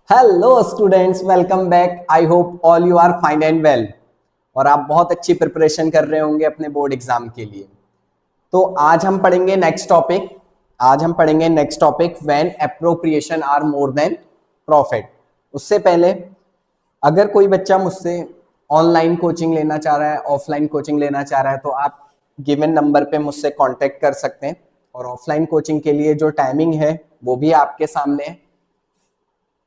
Hello students, welcome back. I hope all you are fine and well और आप बहुत अच्छी प्रिपरेशन कर रहे होंगे अपने बोर्ड एग्जाम के लिए। तो आज हम पढ़ेंगे next topic when appropriation are more than profit. उससे पहले अगर कोई बच्चा मुझसे ऑनलाइन कोचिंग लेना चाह रहा है, ऑफलाइन कोचिंग लेना चाह रहा है, तो आप गिवन नंबर पे मुझसे कांटेक्ट कर सकते हैं। और ऑफलाइन कोचिंग के लिए जो टाइमिंग है वो भी आपके सामने है।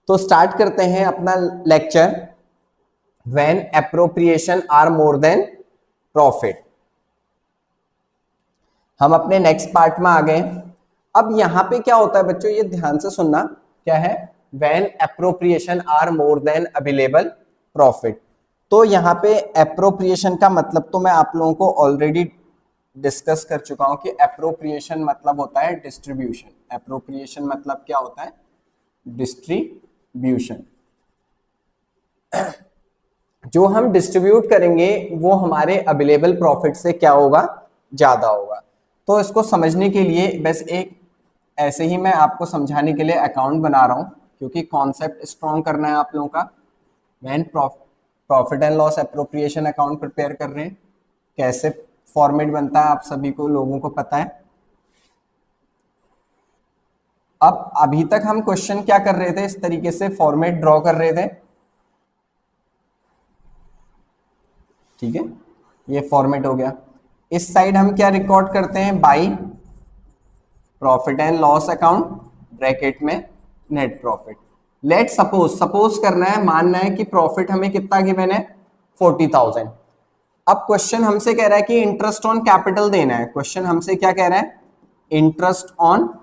तो स्टार्ट करते हैं अपना lecture when appropriation are more than profit. हम अपने नेक्स्ट पार्ट में आ गए। अब यहां पे क्या होता है बच्चों, ये ध्यान से सुनना। क्या है? When appropriation are more than available profit. तो यहां पे एप्रोप्रिएशन का मतलब तो मैं आप लोगों को ऑलरेडी डिस्कस कर चुका हूं कि एप्रोप्रिएशन मतलब होता है डिस्ट्रीब्यूशन। एप्रोप्रिएशन मतलब क्या होता है? डिस्ट्रीब्यूशन। जो हम डिस्ट्रीब्यूट करेंगे वो हमारे अवेलेबल प्रॉफिट से क्या होगा? ज्यादा होगा। तो इसको समझने के लिए बस एक ऐसे ही मैं आपको समझाने के लिए अकाउंट बना रहा हूं, क्योंकि कॉन्सेप्ट स्ट्रॉन्ग करना है आप लोगों का। When profit and loss appropriation account prepare कर रहे हैं, कैसे फॉर्मेट बनता है आप सभी को लोगों को पता है। अब अभी तक हम क्वेश्चन क्या कर रहे थे? इस तरीके से फॉर्मेट ड्रॉ कर रहे थे, ठीक है। ये फॉर्मेट हो गया। इस साइड हम क्या रिकॉर्ड करते हैं? By profit and loss account bracket में नेट प्रॉफिट। लेट सपोज करना है, मानना है कि प्रॉफिट हमें कितना गिवन है? 40,000। अब क्वेश्चन हमसे कह रहा है कि इंटरेस्ट ऑन कैपिटल देना है। क्वेश्चन हमसे क्या कह रहा है? इंटरेस्ट ऑन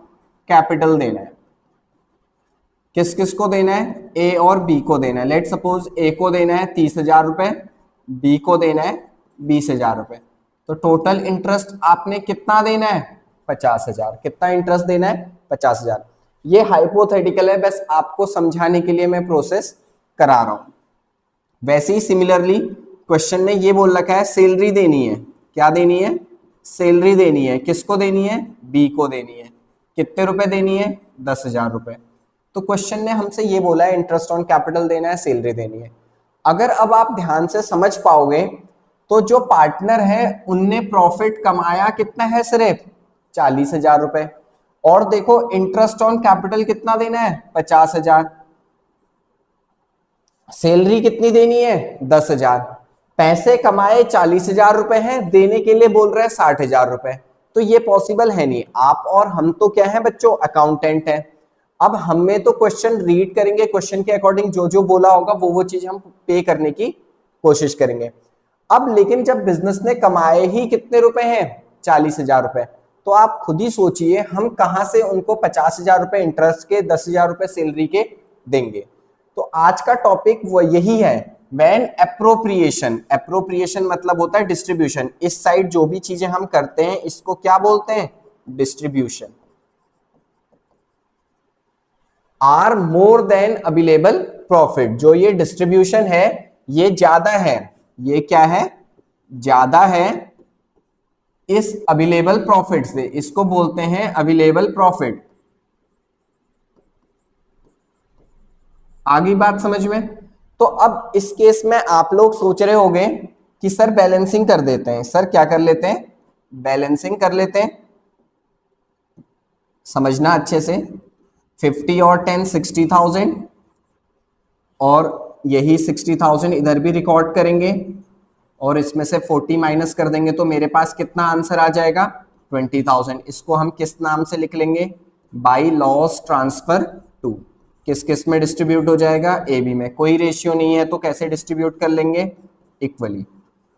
कैपिटल देना है। किस किस को देना है? ए और बी को देना है। लेट सपोज ए को देना है 30,000 रुपए, बी को देना है 20,000 रुपए। तो टोटल इंटरेस्ट आपने कितना देना है? 50,000। कितना इंटरेस्ट देना है? 50,000। ये हाइपोथेटिकल है, बस आपको समझाने के लिए मैं प्रोसेस करा रहा हूं। वैसे ही सिमिलरली क्वेश्चन में ये बोल रखा है सैलरी देनी है। क्या देनी है? सैलरी देनी है। किसको देनी है? बी को देनी है। कितने रुपए देनी है? 10,000 रुपए। तो क्वेश्चन ने हमसे ये बोला है इंटरेस्ट ऑन कैपिटल देना है, सैलरी देनी है। अगर अब आप ध्यान से समझ पाओगे तो जो पार्टनर है उनने प्रॉफिट कमाया कितना है? सिर्फ 40,000 रुपए। और देखो इंटरेस्ट ऑन कैपिटल कितना देना है? 50,000। सैलरी कितनी देनी है? 10,000। पैसे कमाए 40,000 रुपए हैं, देने के लिए बोल रहे हैं 60,000 रुपए। तो ये पॉसिबल है नहीं। आप और हम तो क्या है बच्चों? अकाउंटेंट है। अब हमें तो क्वेश्चन रीड करेंगे, क्वेश्चन के अकॉर्डिंग जो जो बोला होगा वो चीज हम पे करने की कोशिश करेंगे। अब लेकिन जब बिजनेस ने कमाए ही कितने रुपए हैं? 40,000 रुपए। तो आप खुद ही सोचिए हम कहां से उनको 50,000 रुपए इंटरेस्ट के, 10,000 रुपए सैलरी के देंगे। तो आज का टॉपिक वो यही है, व्हेन एप्रोप्रिएशन। एप्रोप्रिएशन मतलब होता है डिस्ट्रीब्यूशन। इस साइड जो भी चीजें हम करते हैं इसको क्या बोलते हैं? Distribution. Are more than available profit. जो ये डिस्ट्रीब्यूशन है ये ज्यादा है। ये क्या है? ज्यादा है इस अवेलेबल प्रॉफिट से। इसको बोलते हैं अवेलेबल प्रॉफिट। आगे बात समझ में? तो अब इस केस में आप लोग सोच रहे होंगे कि सर बैलेंसिंग कर देते हैं। सर क्या कर लेते हैं? बैलेंसिंग कर लेते हैं। समझना अच्छे से। 50 और 10 60,000 और यही 60,000 इधर भी रिकॉर्ड करेंगे और इसमें से 40 माइनस कर देंगे तो मेरे पास कितना आंसर आ जाएगा? 20,000। इसको हम किस नाम से लिख लेंगे? By loss transfer to. किस किस में डिस्ट्रीब्यूट हो जाएगा? ए बी में। कोई रेशियो नहीं है तो कैसे डिस्ट्रीब्यूट कर लेंगे? इक्वली।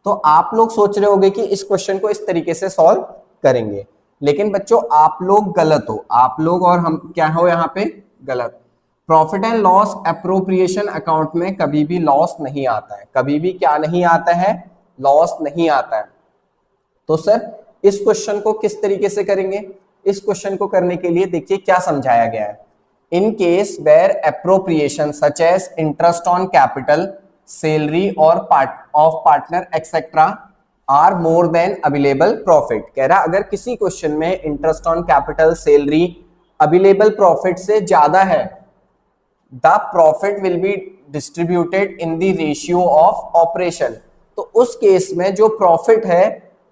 तो आप लोग सोच रहे होंगे कि इस क्वेश्चन को इस तरीके से सॉल्व करेंगे, लेकिन बच्चों आप लोग गलत हो। आप लोग और हम क्या हो यहाँ पे? गलत। Profit and loss appropriation account में कभी भी लॉस नहीं आता है। कभी भी क्या नहीं आता है? लॉस नहीं आता है। तो सर इस क्वेश्चन को किस तरीके से करेंगे? इस क्वेश्चन को करने के लिए देखिए क्या समझाया गया है। In case where appropriation such as interest on capital, salary और partner etcetera are more than available profit. कह रहा अगर किसी क्वेश्चन में interest on capital, salary available profit से ज्यादा है the profit will be distributed in the ratio of operation. तो उस केस में जो प्रॉफिट है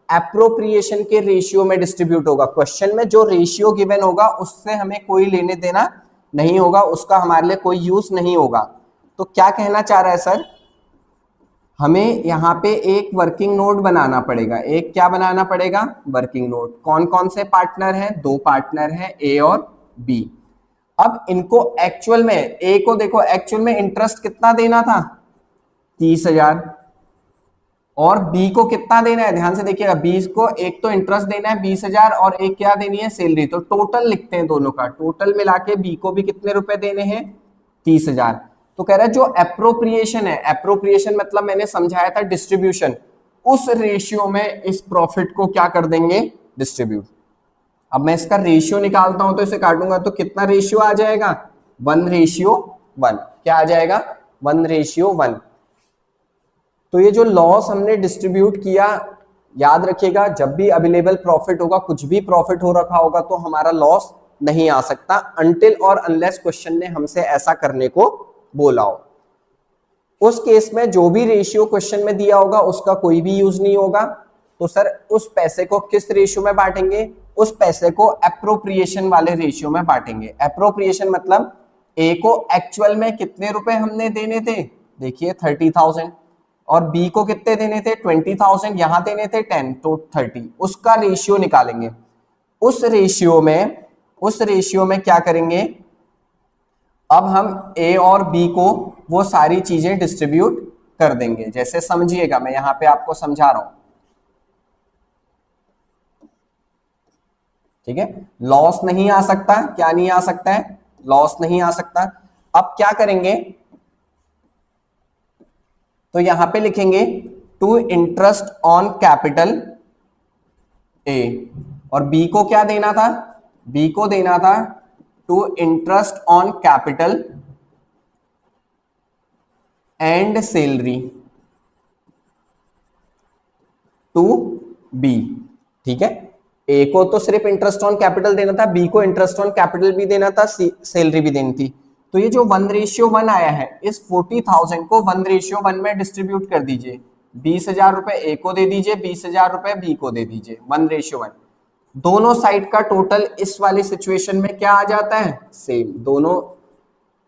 एप्रोप्रिएशन के रेशियो में डिस्ट्रीब्यूट होगा। क्वेश्चन में जो रेशियो गिवन होगा उससे हमें कोई लेने देना नहीं होगा, उसका हमारे लिए कोई यूज नहीं होगा। तो क्या कहना चाह रहा है सर, हमें यहाँ पे एक वर्किंग नोट बनाना पड़ेगा। एक क्या बनाना पड़ेगा, वर्किंग नोट। कौन कौन से पार्टनर हैं, दो पार्टनर हैं ए और बी। अब इनको एक्चुअल में, ए को देखो एक्चुअल में इंटरेस्ट कितना देना था 30,000, और बी को कितना देना है, ध्यान से देखिएगा, बी को एक तो इंटरेस्ट देना है 20,000 और एक क्या देनी है, सैलरी। तो टोटल लिखते हैं दोनों का, टोटल मिला के बी को भी कितने रुपए देने हैं 30,000। तो कह रहा है जो एप्रोप्रिएशन है, एप्रोप्रिएशन मतलब मैंने समझाया था डिस्ट्रीब्यूशन, उस रेशियो में इस प्रॉफिट को क्या कर देंगे, डिस्ट्रीब्यूट। अब मैं इसका रेशियो निकालता हूं तो इसे काटूंगा तो कितना रेशियो आ जाएगा, 1:1। क्या आ जाएगा, 1:1। तो ये जो लॉस हमने डिस्ट्रीब्यूट किया, याद रखिएगा जब भी अवेलेबल प्रॉफिट होगा, कुछ भी प्रॉफिट हो रखा होगा तो हमारा लॉस नहीं आ सकता अनटिल और अनलेस क्वेश्चन ने हमसे ऐसा करने को बोला हो। उस केस में जो भी रेशियो क्वेश्चन में दिया होगा उसका कोई भी यूज नहीं होगा। तो सर उस पैसे को किस रेशियो में बांटेंगे, उस पैसे को एप्रोप्रिएशन वाले रेशियो में बांटेंगे। एप्रोप्रिएशन मतलब ए को एक्चुअल में कितने रुपए हमने देने थे, देखिए 30,000, और बी को कितने देने थे 20,000, यहां देने थे 10, तो 30, उसका रेशियो निकालेंगे। उस रेशियो में क्या करेंगे, अब हम ए और बी को वो सारी चीजें डिस्ट्रीब्यूट कर देंगे। जैसे समझिएगा, मैं यहां पे आपको समझा रहा हूं, ठीक है। लॉस नहीं आ सकता, क्या नहीं आ सकता है, लॉस नहीं आ सकता। अब क्या करेंगे, तो यहां पे लिखेंगे to interest on capital A, और बी को क्या देना था, बी को देना था to interest on capital and salary to B, ठीक है। ए को तो सिर्फ इंटरेस्ट ऑन कैपिटल देना था, बी को इंटरेस्ट ऑन कैपिटल भी देना था, सैलरी भी देनी थी। तो ये जो 1:1 आया है, इस 40,000 को 1:1 में डिस्ट्रीब्यूट कर दीजिए। 20,000 रुपए ए को दे दीजिए, 20,000 रुपए बी को दे दीजिए, 1:1। दोनों साइड का टोटल इस वाली सिचुएशन में क्या आ जाता है, सेम। दोनों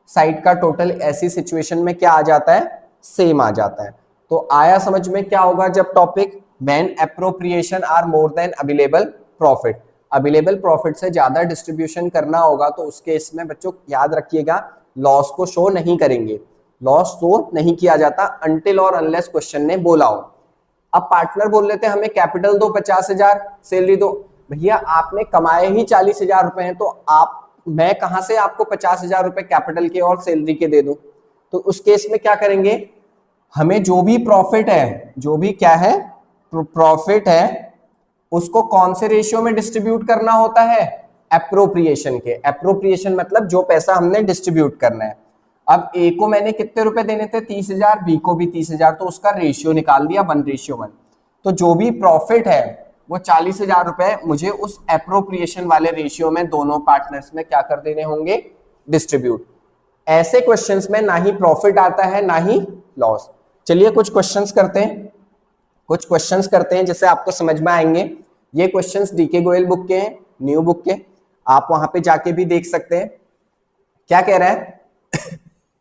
साइड का टोटल ऐसी सिचुएशन में क्या आ जाता है, सेम आ जाता है। तो आया समझ में क्या होगा जब topic, when appropriation are more than available profit, available profit से ज्यादा डिस्ट्रीब्यूशन करना होगा तो उसके इसमें बच्चों याद रखिएगा लॉस को शो नहीं करेंगे। लॉस शो नहीं किया जाता अनटिल और अनलेस क्वेश्चन ने बोला हो। अब पार्टनर बोल लेते हैं हमें कैपिटल दो 50,000, सैलरी दो। भैया आपने कमाए ही 40,000 रुपए हैं, तो मैं कहां से आपको 50,000 रुपए कैपिटल के और सैलरी के दे दूं। तो उस केस में क्या करेंगे, हमें जो भी प्रॉफिट है, जो भी क्या है प्रॉफिट है, उसको कौन से रेशियो में डिस्ट्रीब्यूट करना होता है, एप्रोप्रिएशन के। एप्रोप्रिएशन मतलब जो पैसा हमने डिस्ट्रीब्यूट करना है। अब ए को मैंने कितने रुपए देने थे 30,000, बी को भी 30,000, तो उसका रेशियो निकाल दिया 1:1। तो जो भी प्रॉफिट है वो 40,000 रुपए मुझे उस एप्रोप्रिएशन वाले रेशियो में दोनों पार्टनर्स में क्या कर देने होंगे, डिस्ट्रीब्यूट। ऐसे क्वेश्चंस में ना ही प्रॉफिट आता है ना ही लॉस। चलिए कुछ क्वेश्चंस करते हैं, जिससे आपको समझ में आएंगे। ये क्वेश्चंस डीके गोयल बुक के हैं, न्यू बुक के, आप वहां पे जाके भी देख सकते हैं। क्या कह रहा है,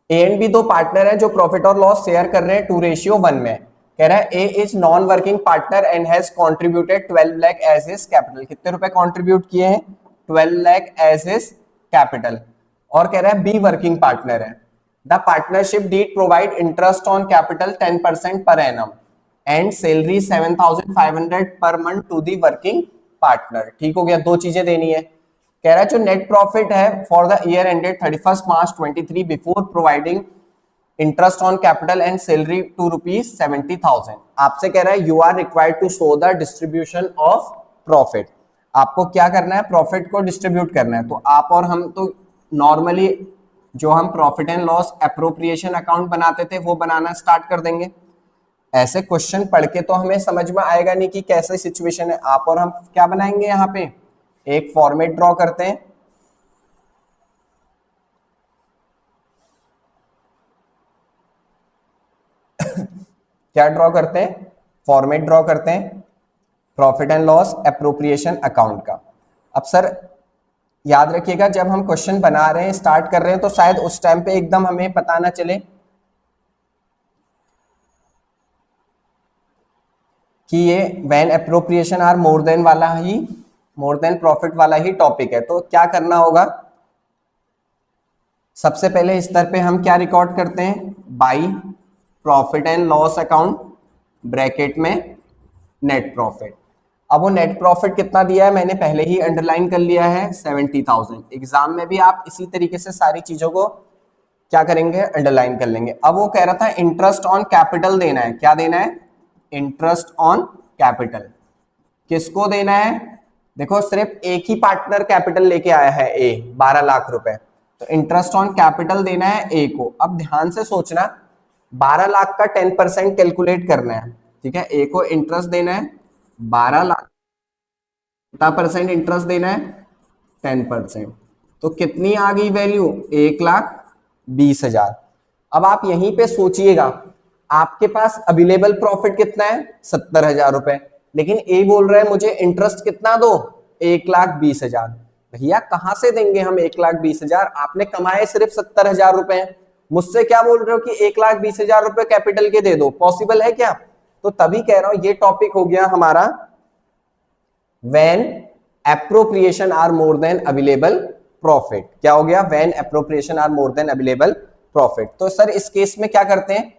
ए एंड बी दो पार्टनर हैं जो प्रॉफिट और लॉस शेयर कर रहे हैं 2:1 में। कह रहा है A is non working partner and has contributed 12 lakh as his capital. कितने रुपए कंट्रीब्यूट किए हैं, 12 लाख एज हिज कैपिटल। और कह रहा है बी वर्किंग पार्टनर है। The partnership deed provide interest on capital 10% per annum and salary 7,500 per month to the working partner. ठीक हो गया, दो चीजें देनी है। कह रहा है जो नेट प्रॉफिट है for the year ended 31 March 23 before providing interest on capital and salary to ₹70,000। आपसे कह रहा है you are required to show the distribution of profit. आपको क्या करना है, प्रॉफिट को डिस्ट्रीब्यूट करना है। तो आप और हम तो नॉर्मली जो हम profit and loss appropriation account बनाते थे वो बनाना स्टार्ट कर देंगे। ऐसे क्वेश्चन पढ़ के तो हमें समझ में आएगा नहीं कि कैसे सिचुएशन है। आप और हम क्या बनाएंगे, यहाँ पे एक फॉर्मेट ड्रॉ करते हैं। क्या ड्रॉ करते हैं, फॉर्मेट ड्रॉ करते हैं profit and loss appropriation account का। अब सर याद रखिएगा, जब हम क्वेश्चन बना रहे हैं, स्टार्ट कर रहे हैं, तो शायद उस टाइम पे एकदम हमें पता ना चले कि ये when appropriation are more than वाला ही, मोर देन प्रॉफिट वाला ही टॉपिक है। तो क्या करना होगा, सबसे पहले स्तर पे हम क्या रिकॉर्ड करते हैं, by profit and loss account bracket में नेट प्रॉफिट। अब वो नेट प्रॉफिट कितना दिया है मैंने पहले ही अंडरलाइन कर लिया है, 70,000। एग्जाम में भी आप इसी तरीके से सारी चीजों को क्या करेंगे, अंडरलाइन कर लेंगे। अब वो कह रहा था इंटरेस्ट ऑन कैपिटल देना है, क्या देना है, इंटरेस्ट ऑन कैपिटल। किसको देना है, देखो सिर्फ एक ही पार्टनर कैपिटल लेके आया है ए, 12 लाख रुपए, तो इंटरेस्ट ऑन कैपिटल देना है ए को। अब ध्यान से सोचना, 12 लाख का 10% कैलकुलेट करना है, ठीक है। ए को इंटरेस्ट देना है 12 लाख, कितना परसेंट इंटरेस्ट देना है, 10%। तो कितनी आ गई वैल्यू, 1,20,000। अब आप यहीं पे सोचिएगा, आपके पास अवेलेबल प्रॉफिट कितना है, 70,000 रुपए, लेकिन ए बोल रहा है मुझे इंटरेस्ट कितना दो, 1,20,000। भैया कहां से देंगे हम 1,20,000, आपने कमाए सिर्फ 70,000 रुपए, मुझसे क्या बोल रहे हो कि 1,20,000 रुपए कैपिटल के दे दो, पॉसिबल है क्या। तो तभी कह रहा हूं ये टॉपिक हो गया हमारा when appropriation are more than available profit. क्या हो गया, when appropriation are more than available profit. तो सर इस केस में क्या करते हैं,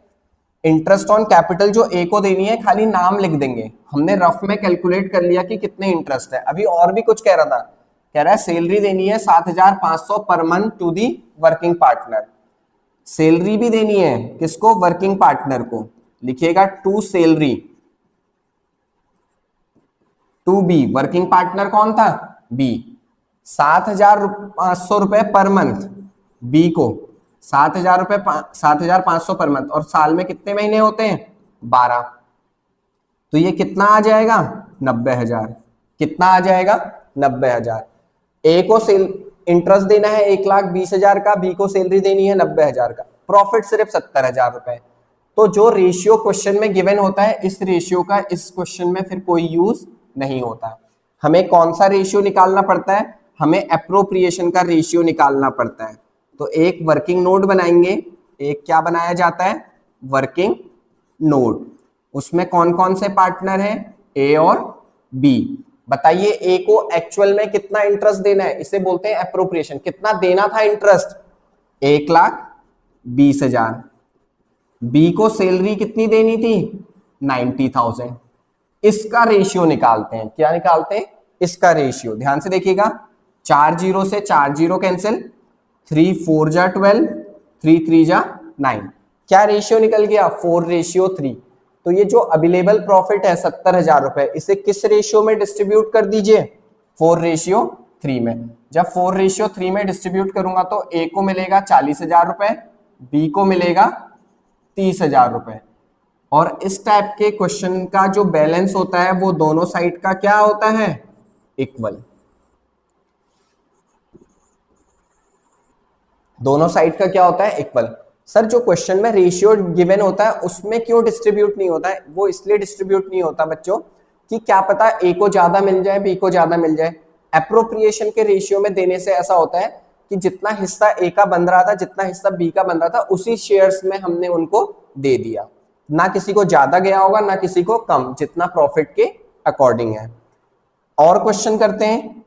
इंटरेस्ट ऑन कैपिटल जो ए को देनी है खाली नाम लिख देंगे, हमने रफ में कैलकुलेट कर लिया कि कितने इंटरेस्ट है। अभी और भी कुछ कह रहा था, कह रहा है सैलरी देनी है 7,500 per month to the working partner. Salary भी देनी है किसको, वर्किंग पार्टनर को, लिखिएगा to salary, to B, working partner कौन था, बी। 7,500 रुपए पर मंथ बी को, 7,500 पर मंथ, और साल में कितने महीने होते हैं, 12। तो ये कितना आ जाएगा, 90,000। कितना आ जाएगा, 90,000। ए को इंटरेस्ट देना है 1,20,000 का, बी को सैलरी देनी है 90,000 का, प्रॉफिट सिर्फ 70,000 रुपए। तो जो रेशियो क्वेश्चन में गिवन होता है, इस रेशियो का इस क्वेश्चन में फिर कोई यूज नहीं होता। हमें कौन सा रेशियो निकालना पड़ता है, हमें एप्रोप्रिएशन का रेशियो निकालना पड़ता है। तो एक वर्किंग नोट बनाएंगे, एक क्या बनाया जाता है, वर्किंग नोट। उसमें कौन कौन से पार्टनर हैं, ए और बी। बताइए ए को एक्चुअल में कितना इंटरेस्ट देना है, इसे बोलते हैं एप्रोप्रिएशन। कितना देना था इंटरेस्ट, 1,20,000। बी को सैलरी कितनी देनी थी, 90,000। इसका रेशियो निकालते हैं, क्या निकालते हैं, इसका रेशियो। ध्यान से देखिएगा, 4 जीरो से 4 जीरो कैंसिल, 3 4 जा 12, 3 3 जा 9। क्या रेशियो निकल गया, 4:3। तो ये जो अवेलेबल प्रॉफिट है 70,000 रुपए, इसे किस रेशियो में डिस्ट्रीब्यूट कर दीजिए, 4:3 में। जब 4:3 में डिस्ट्रीब्यूट करूंगा तो ए को मिलेगा 40,000 रुपए, बी को मिलेगा 30,000 रुपए। और इस टाइप के क्वेश्चन का जो बैलेंस होता है वो दोनों साइड का क्या होता है, इक्वल। दोनों साइड का क्या होता है, इक्वल। सर जो क्वेश्चन में रेशियो गिवन होता है उसमें क्यों डिस्ट्रीब्यूट नहीं होता है, वो इसलिए डिस्ट्रीब्यूट नहीं होता बच्चों कि क्या पता ए को ज्यादा मिल जाए, बी को ज्यादा मिल जाए। एप्रोप्रिएशन के रेशियो में देने से ऐसा होता है कि जितना हिस्सा ए का बन रहा था, जितना हिस्सा बी का बन रहा था, उसी शेयर्स में हमने उनको दे दिया। ना किसी को ज्यादा गया होगा, ना किसी को कम, जितना प्रॉफिट के अकॉर्डिंग है। और क्वेश्चन करते हैं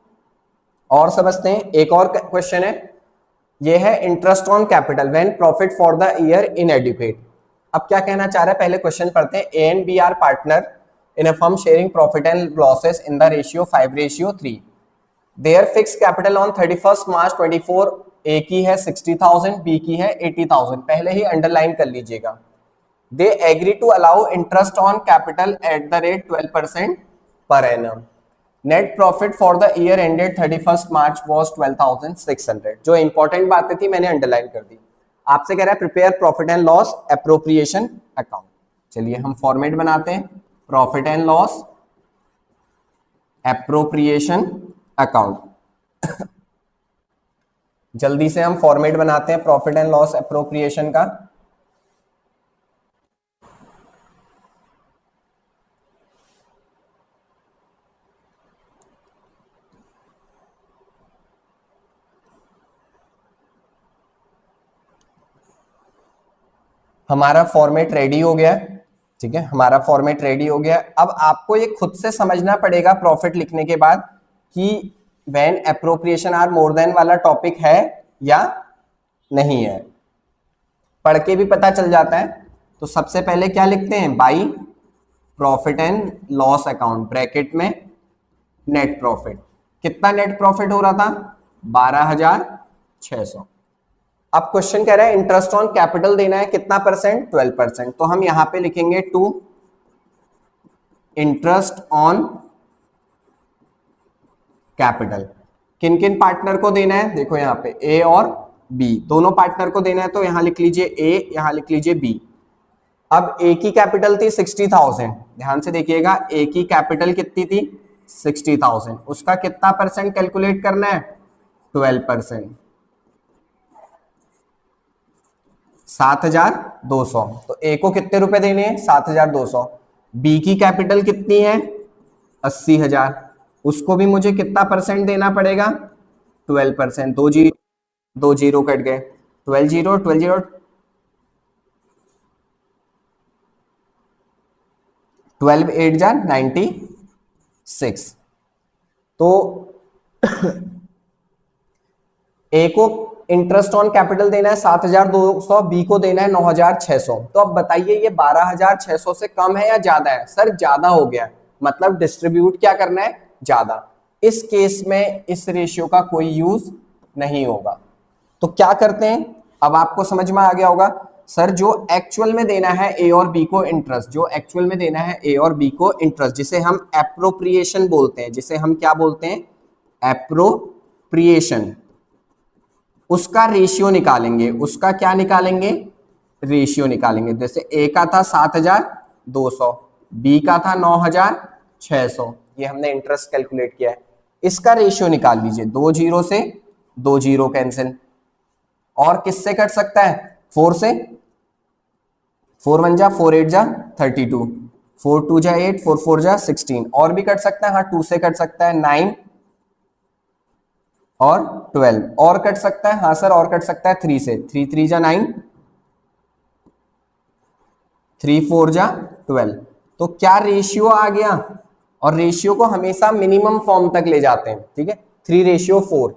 और समझते हैं। एक और क्वेश्चन है, ये है interest on capital when profit for the year इनएडिक्वेट। अब क्या कहना चाह रहा है, पहले क्वेश्चन पढ़ते हैं। A and B are partner in a firm sharing profit and losses in the ratio 5:3। Their fix capital on 31 March 24, A की है 60,000, बी की है 80,000। पहले ही अंडरलाइन कर लीजिएगा। They agree to allow interest on capital at the rate 12% per annum. Net profit for the year ended 31st March was 12,600। जो important बातें थी मैंने अंडरलाइन कर दी। आपसे कह रहा है prepare profit and loss appropriation account. चलिए हम फॉर्मेट बनाते हैं, profit and loss appropriation account. जल्दी से हम फॉर्मेट बनाते हैं प्रॉफिट एंड लॉस एप्रोप्रिएशन का। हमारा फॉर्मेट रेडी हो गया, ठीक है, हमारा फॉर्मेट रेडी हो गया। अब आपको ये खुद से समझना पड़ेगा प्रॉफिट लिखने के बाद कि when appropriation are more than वाला टॉपिक है या नहीं है, पढ़ के भी पता चल जाता है। तो सबसे पहले क्या लिखते हैं, by profit and loss account bracket में नेट प्रॉफिट। कितना नेट प्रॉफिट हो रहा था, 12,600। अब क्वेश्चन कह रहा है इंटरेस्ट ऑन कैपिटल देना है कितना परसेंट, 12%। तो हम यहां पे लिखेंगे टू इंटरेस्ट ऑन कैपिटल। किन किन पार्टनर को देना है, देखो यहां पे ए और बी दोनों पार्टनर को देना है, तो यहां लिख लीजिए ए, यहां लिख लीजिए बी। अब ए की कैपिटल थी 60,000, ध्यान से देखिएगा, ए की कैपिटल कितनी थी 60,000, उसका कितना परसेंट कैलकुलेट करना है, 12%, 7,200। तो ए को कितने रुपए देने हैं, 7,200। बी की कैपिटल कितनी है, 80,000, उसको भी मुझे कितना परसेंट देना पड़ेगा, 12%। दो जीरो कट गए, 12 जीरो 12 जीरो 12 8 जा 96। तो ए को इंटरेस्ट ऑन कैपिटल देना है 7,200, बी को देना है 9,600। तो अब बताइए ये 12,600 से कम है या ज्यादा है, सर ज्यादा हो गया, मतलब डिस्ट्रीब्यूट क्या करना है, ज्यादा। इस केस में इस रेशियो का कोई यूज नहीं होगा। तो क्या करते हैं, अब आपको समझ में आ गया होगा, सर जो एक्चुअल में देना है ए और बी को इंटरेस्ट, जो एक्चुअल में देना है ए और बी को इंटरेस्ट, जिसे हम एप्रोप्रिएशन बोलते हैं, जिसे हम क्या बोलते हैं, एप्रोप्रिएशन, उसका रेशियो निकालेंगे। उसका क्या निकालेंगे, रेशियो निकालेंगे। जैसे ए का था 7,200, बी का था 9,600, ये हमने इंटरेस्ट कैलकुलेट किया है, इसका रेशियो निकाल लीजिए। 2 जीरो से 2 जीरो कैंसिल, और किससे कट सकता है, 4 से, 4 1 जा 4 8 जा 32, 4 2 जा 8, 4 4 जा 16, और भी कट सकता है, हाँ 2 से कट सकता है 9 और 12, और कट सकता है, हाँ सर और कट सकता है 3 से, 3 3 जा 9, 3 4 जा 12। तो क्या रेशियो आ गया, और रेशियो को हमेशा मिनिमम फॉर्म तक ले जाते हैं, ठीक है, 3:4।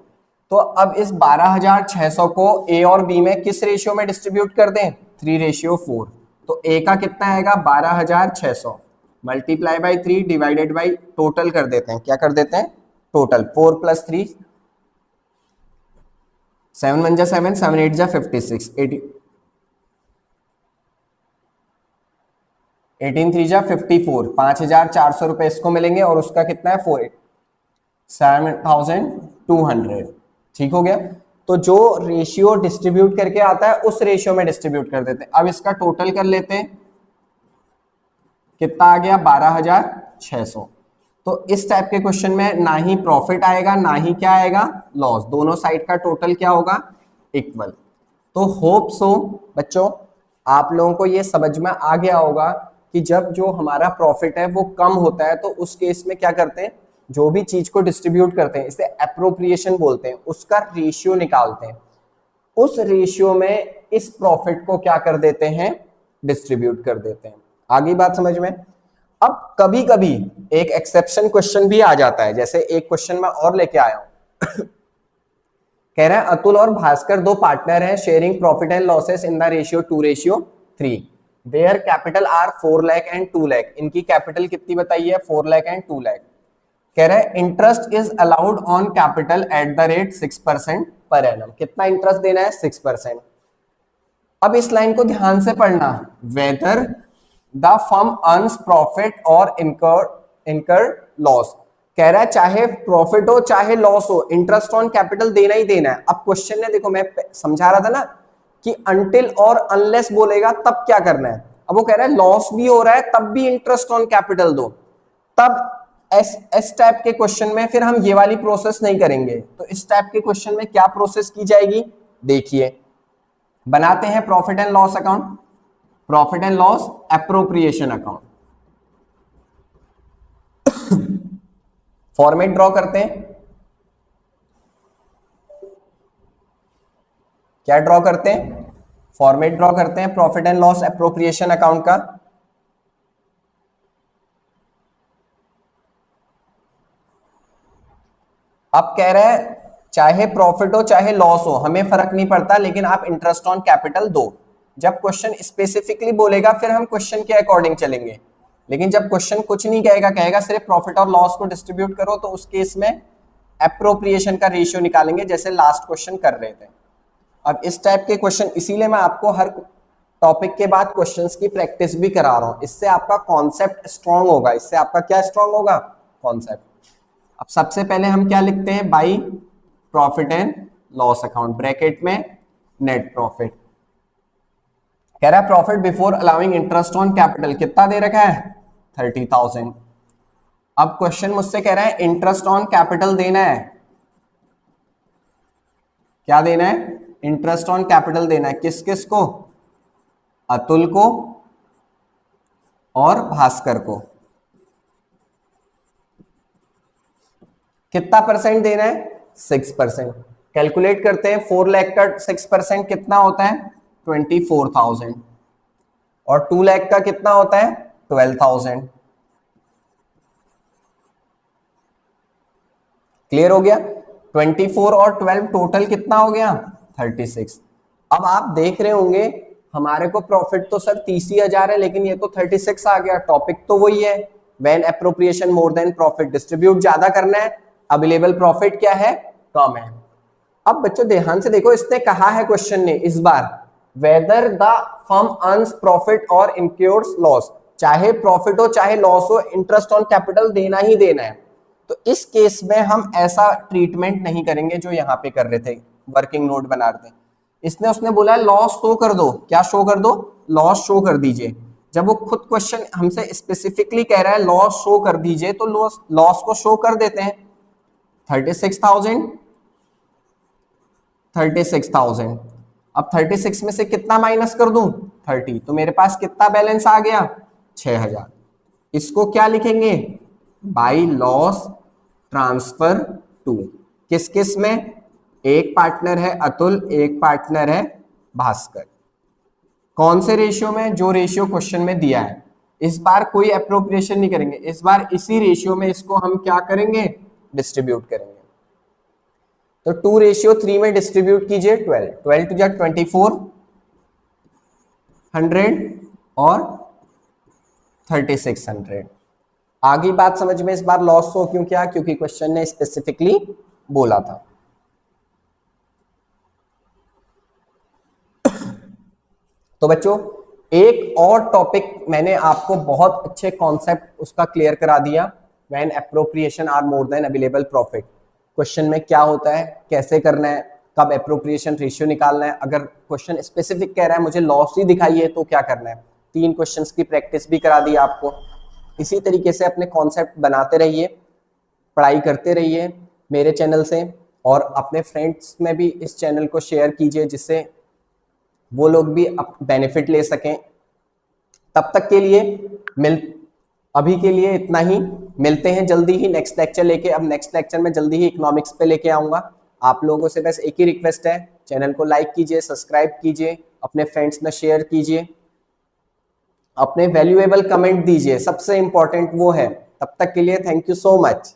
तो अब इस 12,600 को ए और बी में किस रेशियो में डिस्ट्रीब्यूट कर दें, 3:4। तो ए का कितना आएगा 12,600 multiply by 3 divided by total कर देते हैं, क्या कर देते हैं, टोटल 4 + 3 7 1 जा 7, 7 8 जा 56, 18 3 जा 54, 5,400 रुपए इसको मिलेंगे, और उसका कितना है 7,200, ठीक हो गया। तो जो रेशियो डिस्ट्रीब्यूट करके आता है उस रेशियो में डिस्ट्रीब्यूट कर देते हैं। अब इसका टोटल कर लेते हैं, कितना आ गया 12,600। तो इस टाइप के क्वेश्चन में ना ही प्रॉफिट आएगा ना ही क्या आएगा, लॉस, दोनों साइड का टोटल क्या होगा, इक्वल। तो होप सो बच्चों आप लोगों को ये समझ में आ गया होगा कि जब जो हमारा प्रॉफिट है वो कम होता है तो उस केस में क्या करते हैं, जो भी चीज को डिस्ट्रीब्यूट करते हैं, इसे एप्रोप्रिएशन बोलते हैं, उसका रेशियो निकालते हैं, उस रेशियो में इस प्रॉफिट को क्या कर देते हैं, डिस्ट्रीब्यूट कर देते हैं। आगे बात समझ में। अब कभी कभी एक एक्सेप्शन क्वेश्चन भी आ जाता है, जैसे एक क्वेश्चन मैं और लेके आया हूं कह रहा है अतुल और भास्कर दो पार्टनर हैं, sharing profit and losses in the ratio 2:3, their capital R 4 lakh and 2 lakh. इनकी कैपिटल कितनी बताइए, 4 लाख एंड 2 लाख। कह रहा है interest is allowed on capital at the rate 6% per annum. कितना इंटरेस्ट देना है, 6%। अब इस लाइन को ध्यान से पढ़ना, weather the firm earns profit और इनकर लॉस। कह रहा है चाहे प्रॉफिट हो चाहे लॉस हो, इंटरेस्ट ऑन कैपिटल देना ही देना है। अब क्वेश्चन ने देखो, मैं समझा रहा था ना कि अनटिल और अनलेस बोलेगा तब क्या करना है। अब वो कह रहा है लॉस भी हो रहा है तब भी इंटरेस्ट ऑन कैपिटल दो, तब इस टाइप के क्वेश्चन में फिर हम ये वाली प्रोसेस नहीं करेंगे। तो इस टाइप के क्वेश्चन में क्या प्रोसेस की जाएगी, देखिए बनाते हैं profit and loss account, profit and loss appropriation account. Format draw करते हैं, क्या ड्रॉ करते हैं, फॉर्मेट ड्रॉ करते हैं profit and loss appropriation account का। अब कह रहा है चाहे प्रॉफिट हो चाहे लॉस हो हमें फर्क नहीं पड़ता, लेकिन आप इंटरेस्ट ऑन कैपिटल दो। जब क्वेश्चन स्पेसिफिकली बोलेगा फिर हम क्वेश्चन के अकॉर्डिंग चलेंगे, लेकिन जब क्वेश्चन कुछ नहीं कहेगा, कहेगा सिर्फ प्रॉफिट और लॉस को डिस्ट्रीब्यूट करो, तो उस केस में एप्रोप्रिएशन का रेशियो निकालेंगे जैसे लास्ट क्वेश्चन कर रहे थे। अब इस टाइप के क्वेश्चन, इसीलिए मैं आपको हर टॉपिक के बाद क्वेश्चंस की प्रैक्टिस भी करा रहा हूं, इससे आपका कॉन्सेप्ट स्ट्रांग होगा। इससे आपका क्या स्ट्रांग होगा? कॉन्सेप्ट। अब सबसे पहले हम क्या लिखते हैं? By profit and loss account, bracket में नेट प्रॉफिट। कह रहा है profit before allowing interest on capital कितना दे रखा है? 30,000। अब क्वेश्चन मुझसे कह रहा है इंटरेस्ट ऑन कैपिटल देना है। क्या देना है? इंटरेस्ट ऑन कैपिटल देना है। किस किस को? अतुल को और भास्कर को। कितना परसेंट देना है? 6%। कैलकुलेट करते हैं, 4 लाख का 6% कितना होता है? 24,000। और 2 लाख का कितना होता है? 12,000। क्लियर हो गया? 24 और 12 टोटल कितना हो गया? 36। अब आप देख रहे होंगे हमारे को प्रॉफिट तो सर 30,000 है, लेकिन ये तो 36 आ गया। टॉपिक तो वही है, when appropriation more than profit, distribute ज्यादा करना है, अवेलेबल प्रॉफिट क्या है? कम है। अब बच्चों ध्यान से देखो, इसने कहा है क्वेश्चन ने इस बार whether the firm earns profit और इंक्योर्स लॉस, चाहे प्रॉफिट हो चाहे लॉस हो इंटरेस्ट ऑन कैपिटल देना ही देना है। तो इस केस में हम ऐसा ट्रीटमेंट नहीं करेंगे जो यहाँ पे कर रहे थे, वर्किंग नोट बना रहे थे। उसने बोला लॉस शो कर दो। क्या शो कर दो? लॉस शो कर दीजिए। जब वो खुद क्वेश्चन हमसे स्पेसिफिकली कह रहा है लॉस शो कर दीजिए, तो लॉस को शो कर देते हैं। 36,000 36,000। अब 36 में से कितना माइनस कर दूं? 30। तो मेरे पास कितना बैलेंस आ गया? 6,000। इसको क्या लिखेंगे? By loss transfer to. किस किस में? एक पार्टनर है अतुल, एक पार्टनर है भास्कर। कौन से रेशियो में? जो रेशियो क्वेश्चन में दिया है। इस बार कोई एप्रोप्रिएशन नहीं करेंगे, इस बार इसी रेशियो में इसको हम क्या करेंगे? डिस्ट्रीब्यूट करेंगे। तो 2:3 में डिस्ट्रीब्यूट कीजिए। 12 टू जा 24, 100 और 3600। आगे बात समझ में? इस बार लॉस हो क्यों किया? क्योंकि क्वेश्चन ने स्पेसिफिकली बोला था। तो बच्चों एक और टॉपिक मैंने आपको बहुत अच्छे कॉन्सेप्ट उसका क्लियर करा दिया, when appropriation are more than available profit. Question में क्या होता है, कैसे करना है, कब एप्रोप्रिएशन रेशियो निकालना है। अगर क्वेश्चन स्पेसिफिक कह रहा है मुझे लॉस ही दिखाइए तो क्या करना है। 3 क्वेश्चंस की प्रैक्टिस भी करा दी आपको। इसी तरीके से अपने कॉन्सेप्ट बनाते रहिए, पढ़ाई करते रहिए मेरे चैनल से, और अपने फ्रेंड्स में भी इस चैनल को शेयर कीजिए जिससे वो लोग भी बेनिफिट ले सकें। तब तक के लिए अभी के लिए इतना ही। मिलते हैं जल्दी ही नेक्स्ट लेक्चर लेके। अब नेक्स्ट लेक्चर में जल्दी ही इकोनॉमिक्स पे लेके आऊंगा। आप लोगों से बस एक ही रिक्वेस्ट है, चैनल को लाइक कीजिए, सब्सक्राइब कीजिए, अपने फ्रेंड्स में शेयर कीजिए, अपने वैल्यूएबल कमेंट दीजिए, सबसे इंपॉर्टेंट वो है। तब तक के लिए थैंक यू सो मच।